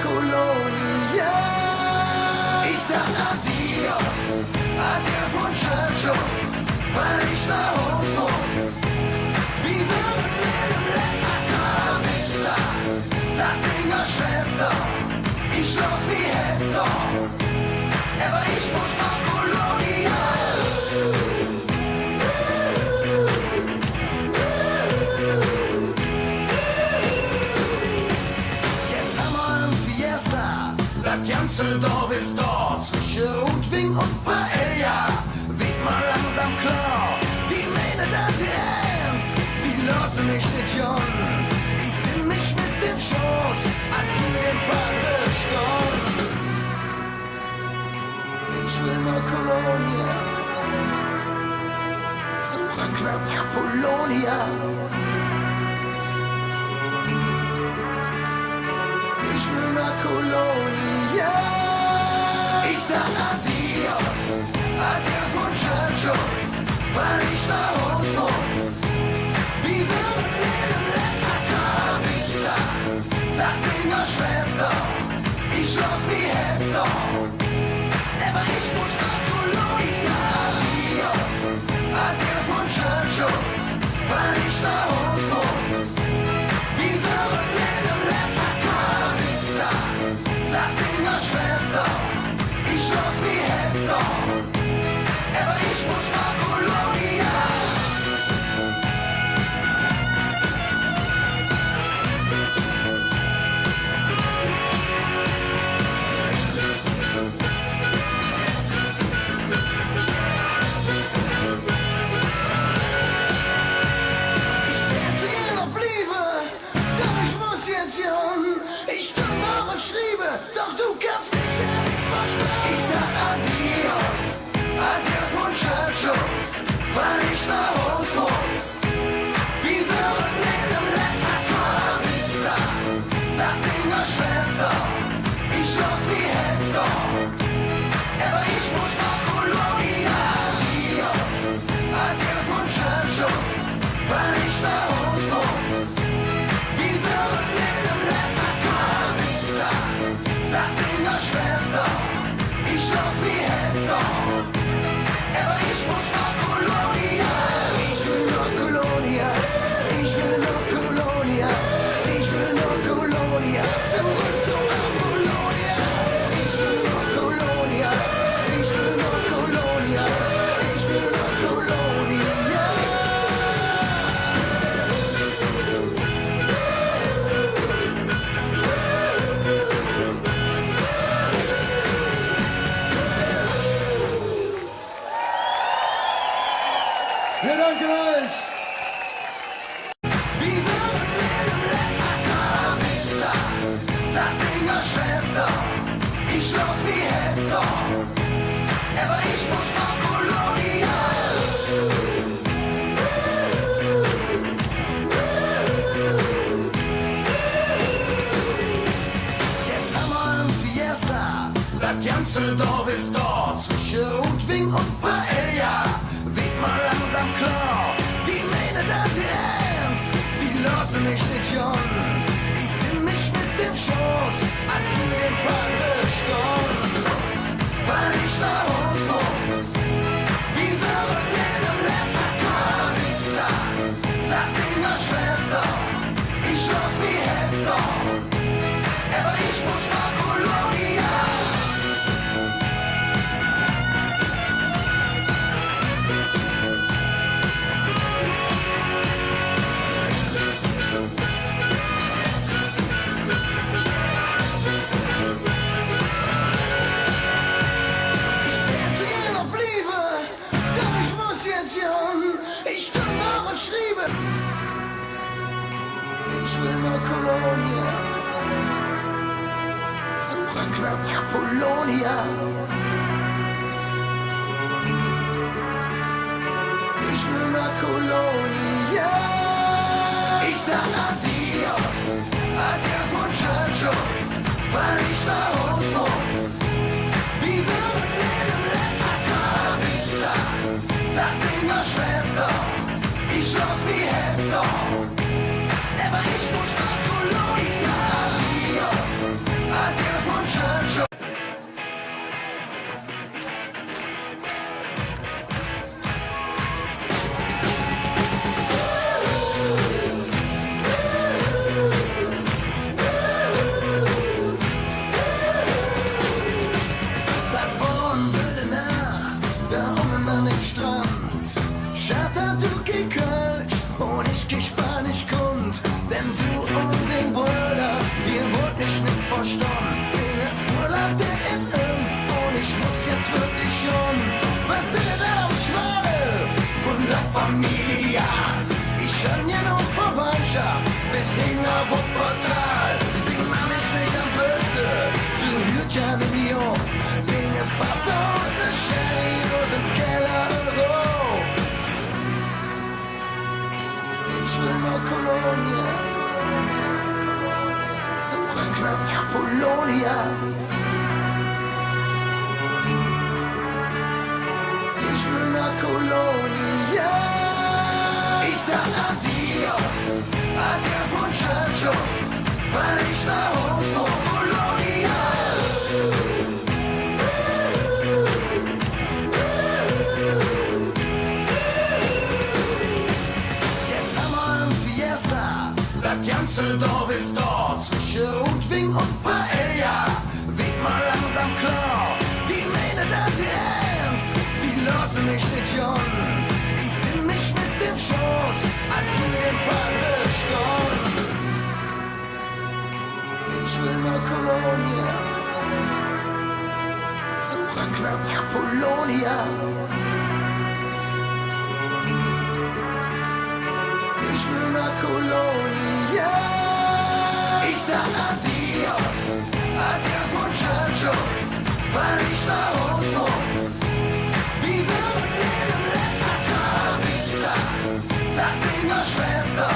Colonia. Ich sag Adios, Adios Muchachos, weil ich nach Haus muss. Wie wird mit dem letzten Tag? Sagt Inga Schwester, ich los wie Hester, aber ich muss nach Colonia. Jetzt haben wir ein Fiesta, das ganze Dorf ist dort. Zwischen Rotwing und Paella wird mal langsam klar. Die meinen das ernst, die lassen mich nicht John. Ich seh mich mit dem Schoß an den Badestorn. Ich will nach Colonia, zurück nach Apollonia. Ich will nach Colonia. Ich sag Adios, Adios Muchachos, weil ich nach Haus muss. Wie wird mit dem letzten Tag? Sagt Inga Schwester, ich los wie Hester, aber ich muss nach Colonia. Ich sag Adios, Adios Muchachos, weil ich nach Haus muss. Wie wird mit dem letzten Tag? Sagt Inga Schwester, ich los wie Hester, aber ich muss nach Colonia. Doch du kannst mich ja nicht verstehen. Ich sag Adios, Adios Muchachos, weil ich nach Haus muss. Wie wird mit dem letzten Tag? Sagt Inga Schwester, ich los wie Hester, aber ich muss nach Colonia. Adios, Adios Muchachos, weil ich nach Haus muss. Wie wird mit dem letzten Tag? Sagt Inga Schwester, ich los wie Hester, aber ich muss nach Colonia. Ich will nach Colonia, ich will nach Colonia, ich will nach Colonia, zurück zu Apollonia. Ich will nach Colonia, ich will nach Colonia, ich will nach Colonia. Wir danken euch. Wie wird mit dem letzten Tag? Sagt Inga Schwester, ich los wie Hester, aber ich muss nach Colonia. Jetzt haben wir ein Fiesta, das ganze Dorf ist dort. Zwischen Rotwing und Paella wird mal langsam klar. Die meinen das ernst, die lassen mich nicht John. Ich seh mich mit dem Schoß an den Badestorn, weil ich nach Haus muss. Wie wird mit dem letzten Tag? Sagt Inga Schwester, ich los wie Hester, aber ich muss nach Colonia. Ich will nach Colonia, zurück nach Apollonia. Ich will nach Colonia. Ich sag Adios, Adios Muchachos, weil ich nach Haus muss. Wie wird mit dem letzten Tag? Sagt Inga Schwester, ich los wie Hester, aber ich muss nach Colonia. Ich sag Adios, Adios nach Apollonia. Ich will nach Kolonia. Ich sag adios, adios muchachos, weil ich nach Hause muss. Kolonia. Jetzt haben wir ein Fiesta, das ganze Dorf ist dort. Zwischen Rotwing und Paella wird mal langsam klar. Die meinen das ernst, die lassen mich nicht John. Ich seh mich mit dem Schoß, an für den Badestorn. Ich will nach Kolonia, zurück nach Apollonia. Ich will nach Kolonia. Ich sag adios, adios muchachos, weil ich nach Hause muss. Wie wird in dem letzten Vista, sagt ihre Schwester,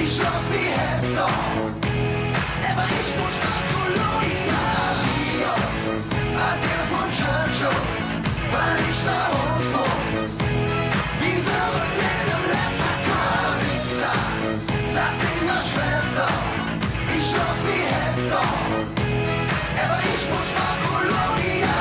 ich lass die Hälfte. Aber ich muss nach Kolonia. Ich sag adios, adios muchachos, weil ich nach Hause muss. Wie wird in dem letzten Vista, sagt ihre Schwester, ich lass die Hälfte. Aber ich muss nach Kolonia.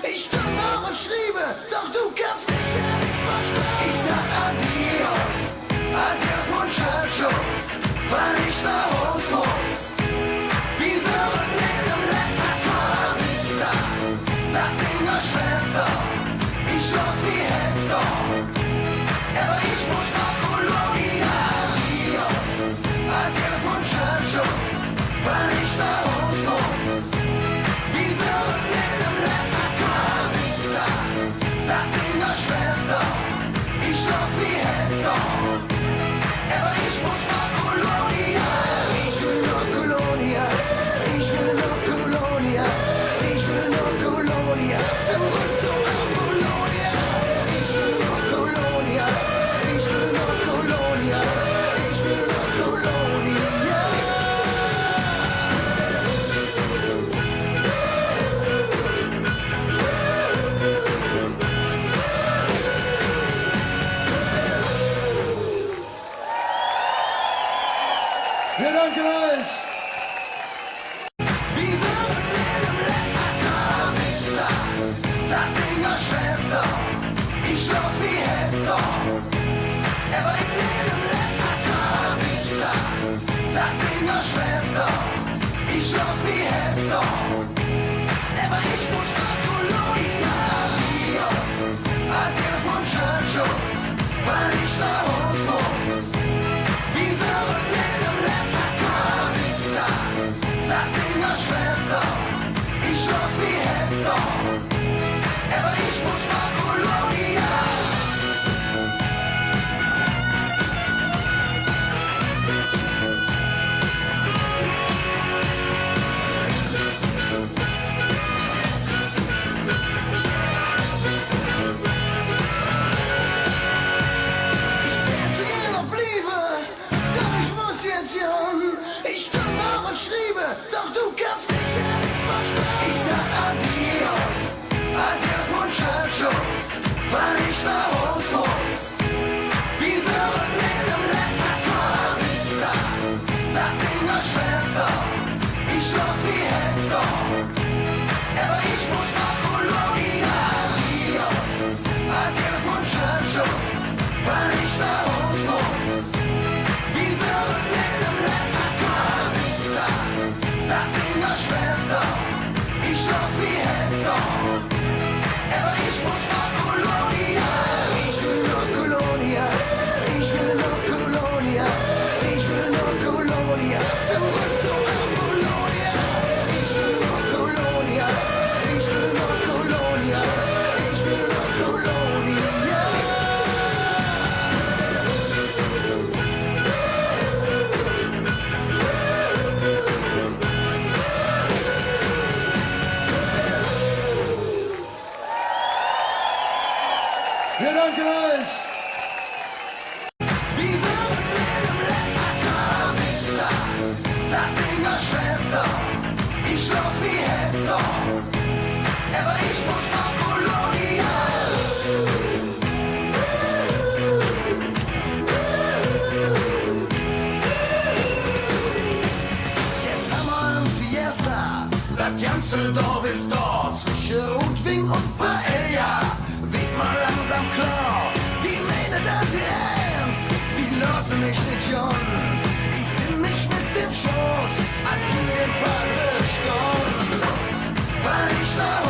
Ich tue noch und schriebe, doch du kannst mich ja nicht verstehen. Ich sag adios, adios muchachos, weil ich nach Hause muss. Wie würden in dem letzten Vista, sagt ihre Schwester, ich lass die Hälfte. Aber ich muss nach Kolonia. Adios, adios muchachos, weil ich nach Hause muss. Wie würden in dem letzten Vista, sagt ihre Schwester, ich lass die Hälfte. Aber ich muss nach Kolonia. Ich will nach Kolonia. Ich will nach Kolonia. Ich will nach Kolonia. Zurück zu Apollonia. Ich will nach Kolonia. Ich will nach Kolonia. Ich will nach Kolonia. Wir danken euch. Wie würden in dem letzten Vista, sagt ihre Schwester, ich lass die Hälfte. Aber in dem letzten Vista, sagt ihre Schwester, ich lass die Hälfte. Aber ich muss nach Kolonia. Ich sag adios, adios muchachos, weil ich nach Hause muss. Wie würden in dem letzten Vista, sagt ihre Schwester, ich lass die Hälfte. Aber ich muss nach Kolonia. Ich tue noch und schriebe, doch du kannst mich ja nicht verstehen. Ich sag adios, adios muchachos, weil ich nach Hause muss. Wie würden in dem letzten Vista, sagt ihre Schwester, ich lass die Hälfte. Aber ich muss nach Kolonia. Adios, adios muchachos, weil ich nach Hause muss. Wie würden in dem letzten Vista, sagt ihre Schwester, ich lass die Hälfte. Aber ich muss nach Kolonia. Ich will nach Kolonia. Ich will nach Kolonia. Ich will nach Kolonia. Zurück zu Apollonia. Ich will nach Kolonia. Ich will nach Kolonia. Ich will nach Kolonia. Wir danken euch. Wie würden wir dem letzten Sister, sagt Inga Schwester, ich los wie Hester, aber ich muss nach Kolonia. Jetzt haben wir ein Fiesta, das ganze Dorf ist dort, zwischen Rotwing und Paella, wird mal langsam klar, die Mähne das ernst, die lassen mich nicht jonnen, ich sinn mich mit dem Schoß, an für den Ball Stunden, weil ich nach